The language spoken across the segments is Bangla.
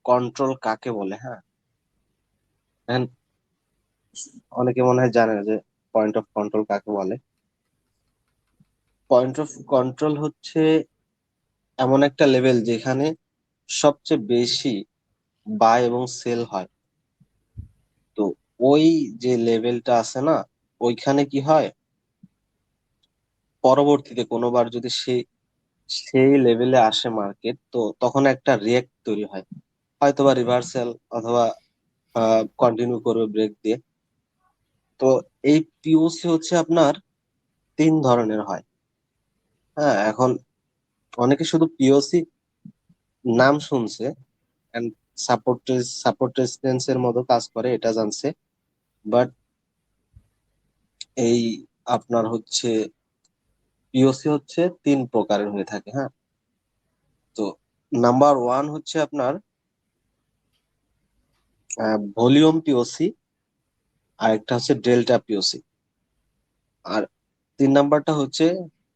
কন্ট্রোল কাকে বলে? হ্যাঁ, এখন অনেকে মনে হয় জানে না যে পয়েন্ট অফ কন্ট্রোল কাকে বলে। পয়েন্ট অফ কন্ট্রোল হচ্ছে এমন একটা লেভেল যেখানে সবচেয়ে বেশি বাই এবং সেল হয়। তো ওই যে লেভেলটা আছে না, ওইখানে কি হয়, পরবর্তীতে কোনোবার যদি সেই লেভেলে আসে মার্কেট, তো তখন একটা রিয়েক্ট তৈরি হয়, হয়তোবা রিভার্সাল অথবা কন্টিনিউ করবে ব্রেক দিয়ে। তো এই পিওসি হচ্ছে আপনার তিন ধরনের হয়। হ্যাঁ, এখন অনেকে শুধু পিওসি নাম শুনছে এন্ড সাপোর্ট রেজিস্ট্যান্স এর মতো কাজ করে এটা জানছে, বাট এই আপনার হচ্ছে পিওসি হচ্ছে তিন প্রকারের হয়ে থাকে। হ্যাঁ, তো নাম্বার ওয়ান হচ্ছে আপনার ভলিউম পিওসি, আর একটা হচ্ছে ডেল্টা পিওসি, আর তিন নাম্বারটা হচ্ছে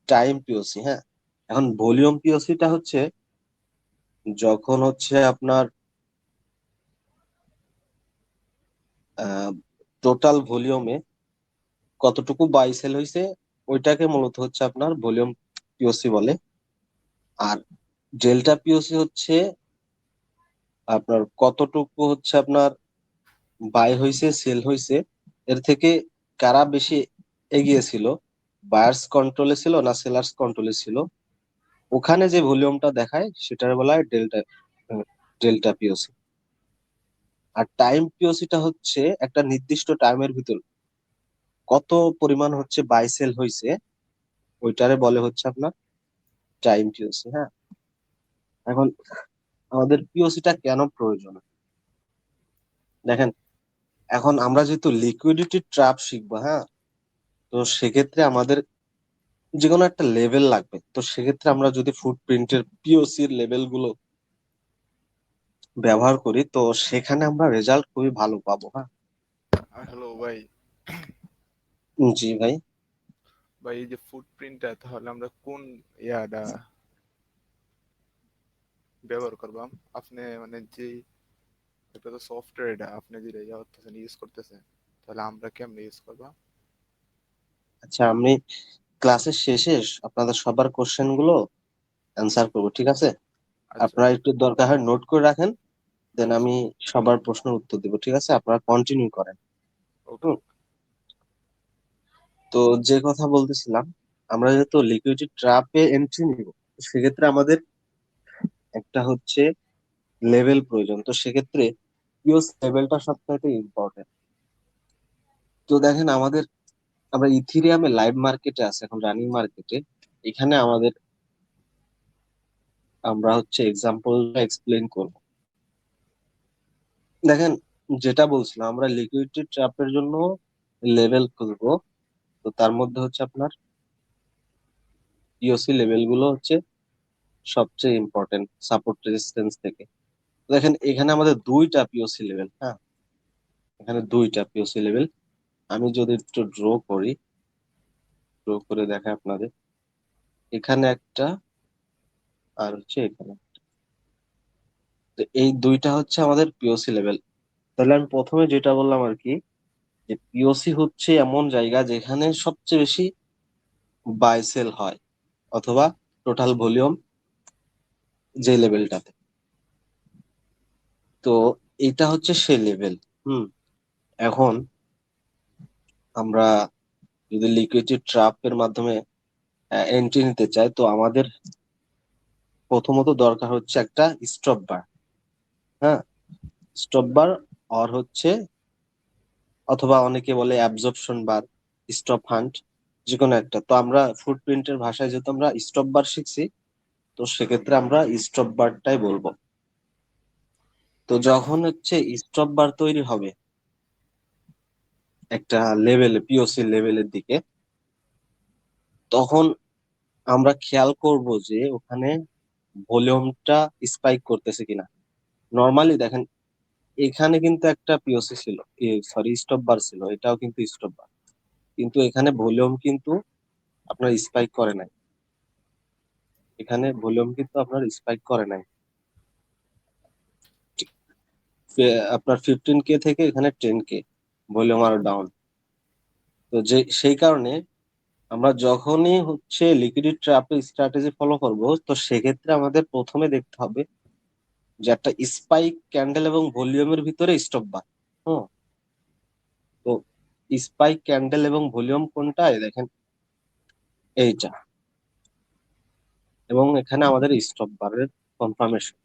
টাইম পিওসি। হ্যাঁ, এখন ভলিউম পিওসিটা হচ্ছে যখন হচ্ছে আপনার টোটাল ভলিউমে কতটুকু বাই সেল হয়েছে, ওইটাকে মূলত হচ্ছে আপনার ভলিউম পিওসি বলে। আর ডেল্টা পিওসি হচ্ছে আপনার কতটুকু হচ্ছে আপনার বাই হয়েছে সেল হয়েছে, এর থেকে কারা বেশি এগিয়ে ছিল, বায়ার্স কন্ট্রোলে ছিল না সেলার্স কন্ট্রোলে ছিল, ওখানে যে ভলিউমটা দেখায় সেটার বলা হয় ডেল্টা পিওসি। আর টাইম পিওসিটা হচ্ছে একটা নির্দিষ্ট টাইমের ভিতর কত পরিমাণ হচ্ছে বাই সেল হয়েছে, ওইটারে বলে হচ্ছে আপনার টাইম পিওসি। হ্যাঁ, এখন আমাদের পিওসিটা কেন প্রয়োজন? দেখেন, এখন আমরা যেহেতু লিকুইডিটি ট্র্যাপ শিখবো, হ্যাঁ, তো সেক্ষেত্রে আমাদের যে কোনো একটা লেভেল লাগবে। তো সেক্ষেত্রে আমরা যদি ফুটপ্রিন্টের পিওসির লেভেল গুলো ব্যবহার করি, তো সেখানে আমরা রেজাল্ট খুবই ভালো পাবো। হ্যাঁ, হ্যালো ভাই। জি ভাই। ভাই এই যে ফুটপ্রিন্টটা তাহলে আমরা কোন ইয়াটা ব্যবহার করবাম? আপনি মানে যে এটা তো সফটওয়্যার, এটা আপনি যেটা ইয়া করতেছেন ইউজ করতেছেন, তাহলে আমরা কেমনে ইউজ করবাম? আচ্ছা, আমি ক্লাসের শেষে আপনাদের সবার কোশ্চেন গুলো অ্যান্সার করবো, ঠিক আছে? আচ্ছা। আপনারা একটু দরকার হয় নোট করে রাখেন, দেন আচ্ছা। আমি সবার প্রশ্নের উত্তর দিব, ঠিক আছে? আপনারা কন্টিনিউ করেন। ওকে। হুম। তো যে কথা বলতেছিলাম, আমরা যেহেতু লিকুইডিটি ট্র্যাপে এন্ট্রি নিব, তো সেক্ষেত্রে আমাদের একটা হচ্ছে লেভেল প্রয়োজন। তো সেক্ষেত্রে পিওস লেভেলটা সবচাইতে ইম্পর্টেন্ট। তো দেখেন, আমরা ইথিরিয়ামে লাইভ মার্কেটে আছে, এখন রানিং মার্কেটে। এখানে আমরা হচ্ছে এক্সাম্পলটা এক্সপ্লেন করব। দেখেন, যেটা বলছিলাম, আমরা লিকুইডিটি ট্র্যাপের জন্য লেভেল খুঁজবো। তো তার মধ্যে হচ্ছে আপনার পিওসি লেভেল গুলো হচ্ছে সবচেয়ে ইম্পর্টেন্ট সাপোর্ট রেজিস্ট্যান্স থেকে। দেখেন, এখানে আমাদের দুইটা পিওসি লেভেল। হ্যাঁ, এখানে দুইটা পিওসি লেভেল। আমি যদি একটু ড্র করে দেখাই আপনাদের, এখানে একটা আর হচ্ছে এখানে। তো এই দুইটা হচ্ছে আমাদের পিওসি লেভেল। তাহলে আমি প্রথমে যেটা বললাম আর কি, যে পিওসি হচ্ছে এমন জায়গা যেখানে সবচেয়ে বেশি বাই সেল হয়, অথবা টোটাল ভলিউম যে লেভেলটাতে। তো এটা হচ্ছে সেই লেভেল। হুম। এখন আমরা যদি লিকুইডিটি ট্র্যাপের মাধ্যমে এন্ট্রি নিতে চাই, তো আমাদের প্রথমত দরকার হচ্ছে একটা স্টপ বার। হ্যাঁ, স্টপ বার, আর হচ্ছে অথবা অনেকে বলে অ্যাবজর্পশন বার, স্টপ হান্ট, যে কোনো একটা। তো আমরা ফুটপ্রিন্টের ভাষায় যেহেতু আমরা স্টপ বার শিখছি, তো সেক্ষেত্রে আমরা স্টপ বারটাই বলবো। তো যখন হচ্ছে স্টপ বার তৈরি হবে একটা লেভেলে, পিওসি লেভেলের দিকে, তখন আমরা খেয়াল করব যে ওখানে ভলিউমটা স্পাইক করতেছে কিনা। নর্মালি দেখেন, এখানে কিন্তু একটা পিওসি ছিল, সরি স্টপ বার ছিল, এটাও কিন্তু স্টপ বার, কিন্তু এখানে ভলিউম কিন্তু আপনার স্পাইক করে নাই। এখানে ভলিউম কিন্তু আপনার স্পাইক করে নাই। আপনার 15K থেকে এখানে 10K ভলিউম আরো ডাউন। তো সেই কারণে আমরা যখনই হচ্ছে লিকুইডিটি ট্র্যাপে স্ট্র্যাটেজি ফলো করব, তো সেক্ষেত্রে আমাদের প্রথমে দেখতে হবে যে একটা স্পাইক ক্যান্ডেল এবং ভলিউমের ভিতরে স্টপ বার। হুম। তো স্পাইক ক্যান্ডেল এবং ভলিউম কোনটা, এই দেখেন এইটা, এবং এখানে আমাদের স্টপ বারের কনফার্মেশন।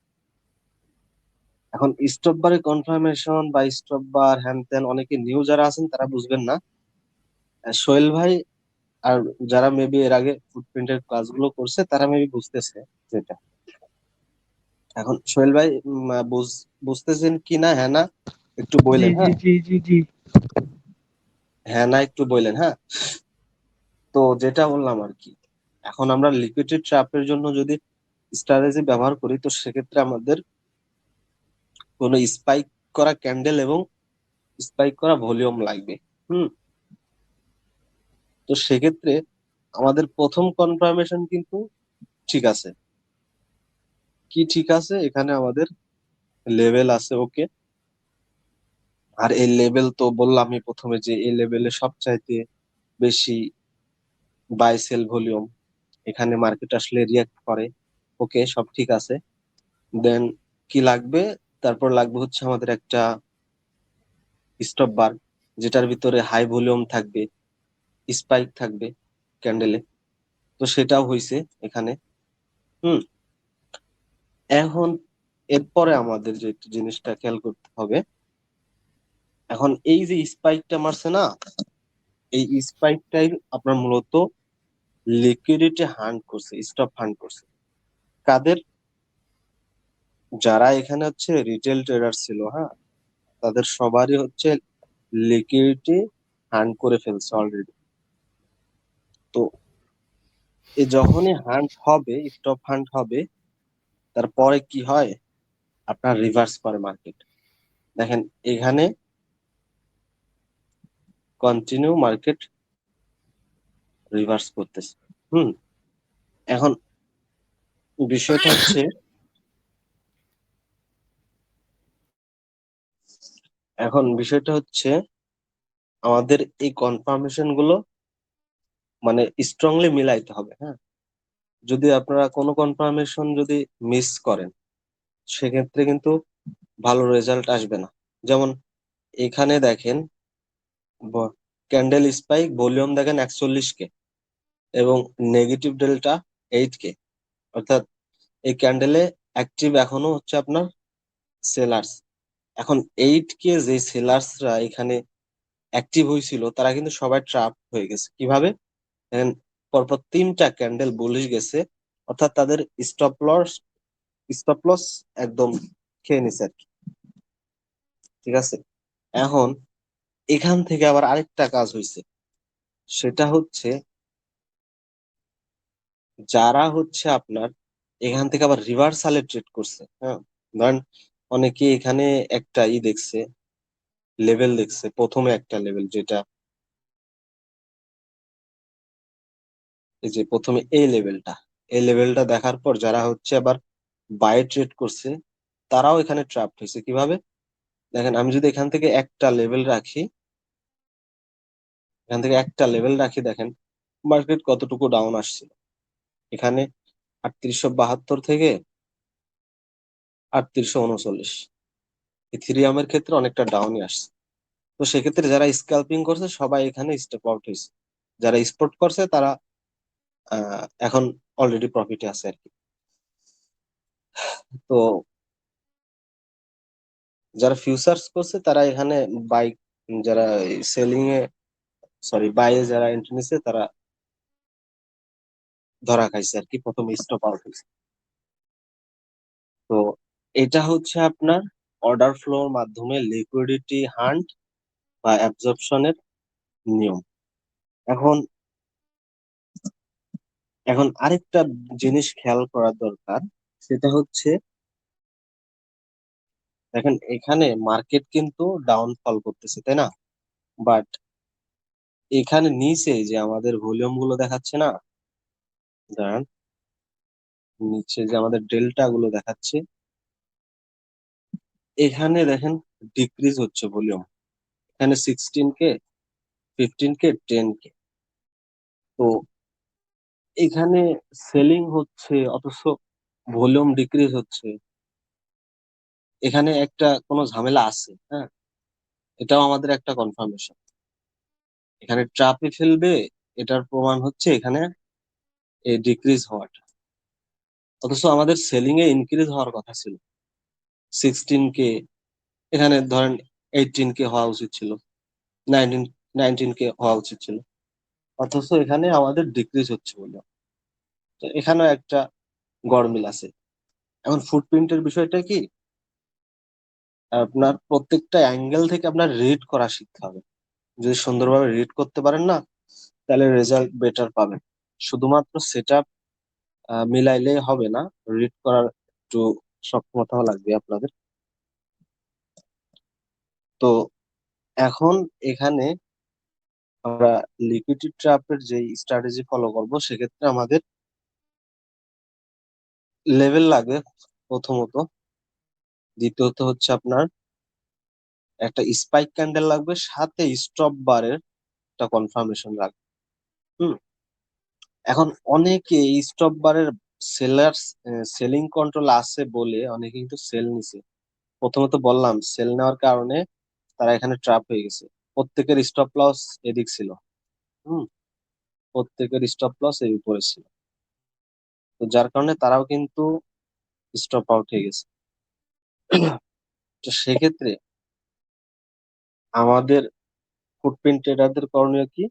এখন স্টপ বারের কনফার্মেশন বা স্টপ বার হ্যান ত্যান অনেকে নিউ যারা আছেন তারা বুঝবেন না। সোহেল ভাই আর যারা মেবি এর আগে ফুটপ্রিন্টের ক্লাসগুলো করছে তারা মেবি বুঝতেছে যেটা। এখন সোহেল ভাই বুঝতেছেন কি না, হ্যাঁ না একটু জি বললেন, জি হ্যাঁ। জি জি জি। হ্যাঁ না একটু বললেন, হ্যাঁ। তো যেটা বললাম আর কি, এখন আমরা লিকুইডিটি ট্র্যাপের জন্য যদি স্ট্র্যাটেজি ব্যবহার করি, তো সেক্ষেত্রে আমাদের কোনো স্পাইক করা ক্যান্ডেল এবং স্পাইক করা ভলিউম লাগবে। হুম। তো সেক্ষেত্রে আমাদের প্রথম কনফার্মেশন কিন্তু ঠিক আছে। কি ঠিক আছে, এখানে আমাদের লেভেল আছে, ওকে। আর এই লেভেল তো বললাম আমি প্রথমে যে এই লেভেলে সবচাইতে বেশি বাই সেল ভলিউম, এখানে মার্কেট আসলে রিয়াক্ট করে, ওকে, সব ঠিক আছে। দেন কি লাগবে, তারপর লাগবে হচ্ছে আমাদের একটা স্টপ বার, যেটার ভিতরে হাই ভলিউম থাকবে, স্পাইক থাকবে ক্যান্ডেলে। তো সেটাও হয়েছে এখানে। হুম। এখন এরপরে আমাদের যে জিনিসটা খেয়াল করতে হবে, এখন এই যে স্পাইকটা মারছে না, এই স্পাইকটাই আপনার মূলত লিকুইডিটি হান্ট করছে, স্টপ হান্ট করছে। কাদের? যারা এখানে হচ্ছে রিটেল ট্রেডার ছিল, হ্যাঁ, তাদের সবারই হচ্ছে লিকুইডিটি হান্ট করে ফেলছে অলরেডি। তো এই যখনই হান্ট হবে, স্টপ হান্ট হবে, তারপরে কি হয়, আপনার রিভার্স করে মার্কেট। দেখেন এখানে কন্টিনিউ মার্কেট রিভার্স করতেছে। হুম। এখন বিষয়টা হচ্ছে, আমাদের এই কনফার্মেশন গুলো মানে স্ট্রংলি মিলাইতে হবে, হ্যাঁ। যদি আপনারা কোনো কনফার্মেশন যদি মিস করেন, সেক্ষেত্রে কিন্তু ভালো রেজাল্ট আসবে না। যেমন এখানে দেখেন ক্যান্ডেল স্পাইক ভলিউম দেখেন 41K এবং নেগেটিভ ডেল্টা 8K, অর্থাৎ এই ক্যান্ডেলে অ্যাক্টিভ এখনো হচ্ছে আপনার সেলার্স। এখন 8K যে সেলার্সরা এখানে অ্যাক্টিভ হয়েছিল তারা কিন্তু সবাই ট্রাপ হয়ে গেছে। কিভাবে? দেখেন পরপর 3টা ক্যান্ডেল বুলিশ গেছে, অর্থাৎ তাদের স্টপ লস একদম খেয়ে নিছে আর কি। ঠিক আছে। এখন এখান থেকে আবার আরেকটা কাজ হয়েছে, সেটা হচ্ছে যারা হচ্ছে আপনার এখান থেকে আবার রিভার্সালে ট্রেড করছে, হ্যাঁ। ধরেন অনেকে এখানে একটা দেখছে, লেভেল দেখছে, প্রথমে একটা লেভেল যেটা এই যে প্রথমে এই লেভেলটা দেখার পর যারা হচ্ছে আবার বাই ট্রেড করছে, তারাও এখানে ট্র্যাপ হয়েছে। কিভাবে? দেখেন আমি যদি এখান থেকে একটা লেভেল রাখি, দেখেন মার্কেট কতটুকু ডাউন আসছিল। এখানে 3872 থেকে 3839, ইথিরিয়ামের ক্ষেত্রে অনেকটা ডাউনই আসছে। তো সেক্ষেত্রে যারা স্ক্যাল্পিং করছে সবাই এখানে স্টেপ আউট হয়েছে, যারা স্পট করছে তারা এখন অলরেডি প্রফিটে আছে আর কি। তো যারা ফিউচার্স করছে তারা এখানে বাই, যারা সেলিং এ সরি বাইয়ে যারা এন্ট্রি নিছে তারা ধরা খাইছে আর কি, প্রথমে স্টপ আউট হয়েছে। তো এটা হচ্ছে আপনার অর্ডার ফ্লোর মাধ্যমে লিকুইডিটি হান্ট বা অ্যাবজর্পশনের নিয়ম। এখন এখন আরেকটা জিনিস খেয়াল করা দরকার, সেটা হচ্ছে দেখেন এখানে মার্কেট কিন্তু ডাউনফল করতেছে, তাই না? বাট এখানে নিচে যে আমাদের ভলিউম গুলো দেখাচ্ছে না, দাঁড়ান, নিচে যে আমাদের ডেল্টা গুলো দেখাচ্ছে, এখানে দেখেন ডিক্রিজ হচ্ছে ভলিউম, এখানে 16K, 15K, 10K। তো এখানে সেলিং হচ্ছে অথচ ভলিউম ডিক্রিজ হচ্ছে, এখানে একটা কোনো ঝামেলা আছে, হ্যাঁ। এটাও আমাদের একটা কনফার্মেশন, এখানে ট্রাপে ফেলবে, এটার প্রমাণ হচ্ছে এখানে এই ডিক্রিজ হওয়াটা। অথচ আমাদের সেলিং এ ইনক্রিজ হওয়ার কথা ছিল, 16K, এখানে ধরেন 18K হওয়া উচিত ছিল, 19K হওয়া উচিত ছিল, অথচ এখানে আমাদের ডিক্রিজ হচ্ছে বলে। তো এখানেও একটা গরমিল আছে। এখন ফুটপ্রিন্টের বিষয়টা কি, আপনার প্রত্যেকটা অ্যাঙ্গেল থেকে আপনার রিড করা শিখতে হবে। যদি সুন্দরভাবে রিড করতে পারেন না, তাহলে রেজাল্ট বেটার পাবেন। শুধুমাত্র সেট আপ মিলাইলে হবে না, রিড করার একটু সক্ষমতাও লাগবে আপনাদের। তো এখন এখানে আমরা লিকুইডিটি ট্র্যাপের যে স্ট্র্যাটেজি ফলো করব, সেক্ষেত্রে আমাদের লেভেল লাগবে প্রথমত, দ্বিতীয়ত হচ্ছে আপনার একটা স্পাইক ক্যান্ডেল লাগবে, সাথে স্টপ বারের একটা কনফার্মেশন লাগবে। হুম। এখন অনেকে স্টপ বারের সেলার সেলিং কন্ট্রোল আছে বলে অনেকে কিন্তু সেল নিছে। প্রথমত বললাম সেল নেওয়ার কারণে তারা এখানে ট্র্যাপ হয়ে গেছে। প্রত্যেকের স্টপ লস এদিক ছিল। হুম। প্রত্যেকের স্টপ লস এই উপরে ছিল। তো যার কারণে তারাও কিন্তু স্টপ আউট হয়ে গেছে। তো সেক্ষেত্রে আমাদের ফুটপ্রিন্ট ট্রেডারদের করণীয় কি,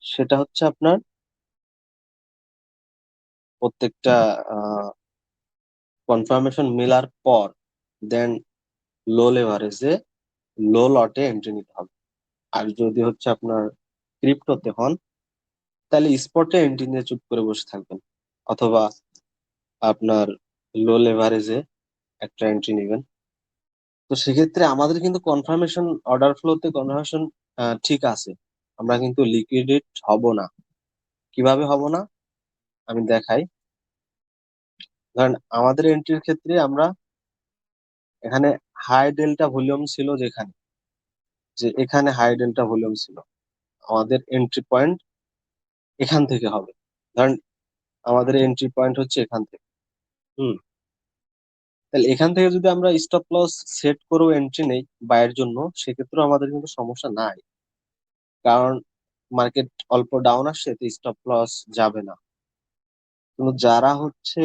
সেটা হচ্ছে আপনার প্রত্যেকটা কনফার্মেশন মেলার পর দেন লো লেভারেজে লো লটে এন্ট্রি নিতে হবে। আর যদি হচ্ছে আপনার ক্রিপ্টোতে হন, তাহলে স্পটে এন্ট্রি নিয়ে চুপ করে বসে থাকবেন, অথবা আপনার লো লেভারেজে একটা এন্ট্রি নেবেন। তো সেক্ষেত্রে আমাদের কিন্তু কনফার্মেশন অর্ডার ফ্লোতে কনফার্মেশন ঠিক আছে, আমরা কিন্তু লিকুইডেট হব না। কিভাবে হব না আমি দেখাই। ধরেন আমাদের এন্ট্রির ক্ষেত্রে আমরা এখানে হাই ডেল্টা ভলিউম ছিল, যেখানে যে এখানে হাই ডেল্টা ভলিউম ছিল, আমাদের এন্ট্রি পয়েন্ট এখান থেকে হবে। ধরেন আমাদের এন্ট্রি পয়েন্ট হচ্ছে এখান থেকে। হুম। তাহলে এখান থেকে যদি আমরা স্টপ লস সেট করেও এন্ট্রি নেই বাইয়ের জন্য, সেক্ষেত্রেও আমাদের কিন্তু সমস্যা নাই, কারণ মার্কেট অল্প ডাউন আসছে, তো স্টপ লস যাবে না। কিন্তু যারা হচ্ছে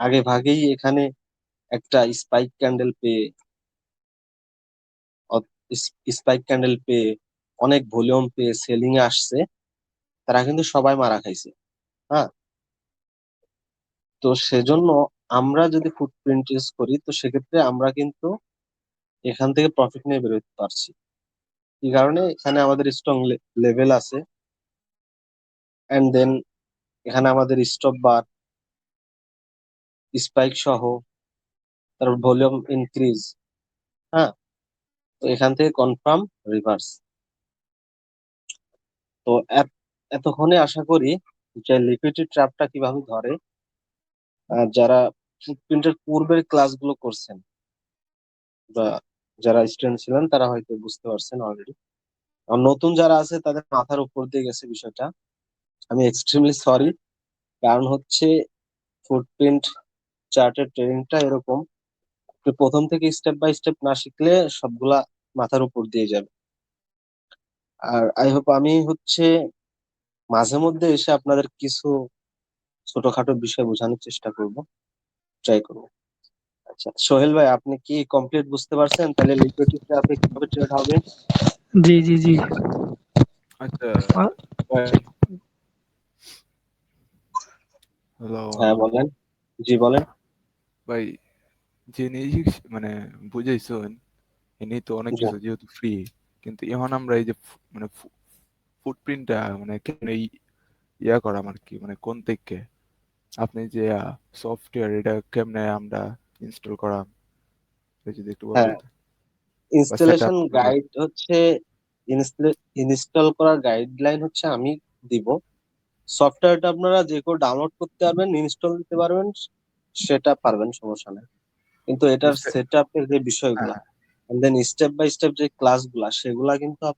আগে ভাগেই এখানে একটা স্পাইক ক্যান্ডেল পেয়ে স্পাইক ক্যান্ডেল পেয়ে অনেক ভলিউম পেয়ে সেলিং এ আসছে, তারা কিন্তু সবাই মারা খাইছে। হ্যাঁ। তো সেজন্য আমরা যদি ফুটপ্রিন্ট ইউজ করি, তো সেক্ষেত্রে আমরা কিন্তু এখান থেকে প্রফিট নিয়ে বেরোতে পারছি। কি কারণে, এখানে আমাদের স্ট্রং লেভেল আছে, এন্ড দেন এখানে আমাদের স্টপ বার স্পাইক সহ, তারপর ভলিউম ইনক্রিজ। হ্যাঁ। তো এখান থেকে কনফার্ম রিভার্স। তো এতক্ষণে আশা করি যে লিকুইডিটি ট্র্যাপটা কিভাবে ধরে, যারা ফুটপ্রিন্টের পূর্বের ক্লাসগুলো করছেন বা যারা স্টুডেন্ট ছিলেন, তারা হয়তো বুঝতে পারছেন অলরেডি। আর নতুন যারা আছে তাদের মাথার উপর দিয়ে গেছে বিষয়টা, আমি এক্সট্রিমলি সরি। কারণ হচ্ছে ফুটপ্রিন্ট চার্টের ট্রেনিংটা এরকম, আপনি প্রথম থেকে স্টেপ বাই স্টেপ না শিখলে সবগুলা মাথার উপর দিয়ে যাবে। আর আই হোপ আমি হচ্ছে মাঝে মধ্যে এসে আপনাদের কিছু ছোটখাটো বিষয় বোঝানোর চেষ্টা করব, ট্রাই করব। আচ্ছা সোহেল ভাই, আপনি কি কমপ্লিট বুঝতে পারছেন তাহলে লিকুইডিটি আপনি কিভাবে ট্রেড হবে? জি জি জি। আচ্ছা আ- ভাই, হ্যালো হ্যাঁ বলেন। জি বলেন। ভাই, যে জিনিস মানে বুঝাইছেন এনে তো অনেক জি কিছু যেহেতু ফ্রি, কিন্তু এখন আমরা এই যে মানে ফুটপ্রিন্টটা মানে কেন ইয়া করা আর কি, মানে কোন থেকে আপনি যে সফটওয়্যার এটা কেমনে আমরা ইনস্টল করা, এটা যদি একটু হ্যাঁ, বলতেন, বা সেট আপ ইনস্টলেশন কিভাবে। গাইড হচ্ছে, ইনস্টল করার গাইডলাইন হচ্ছে আমি দিব। সফটওয়্যারটা আপনারা যে কেউ ডাউনলোড করতে পারবেন, ইনস্টল দিতে পারবেন, সেটা পারবেন, সমস্যা নেই। কিন্তু এটার বুঝতে সেট আপের যে বিষয়গুলা হ্যাঁ দেন স্টেপ বাই স্টেপ যে ক্লাসগুলা সেগুলা কিন্তু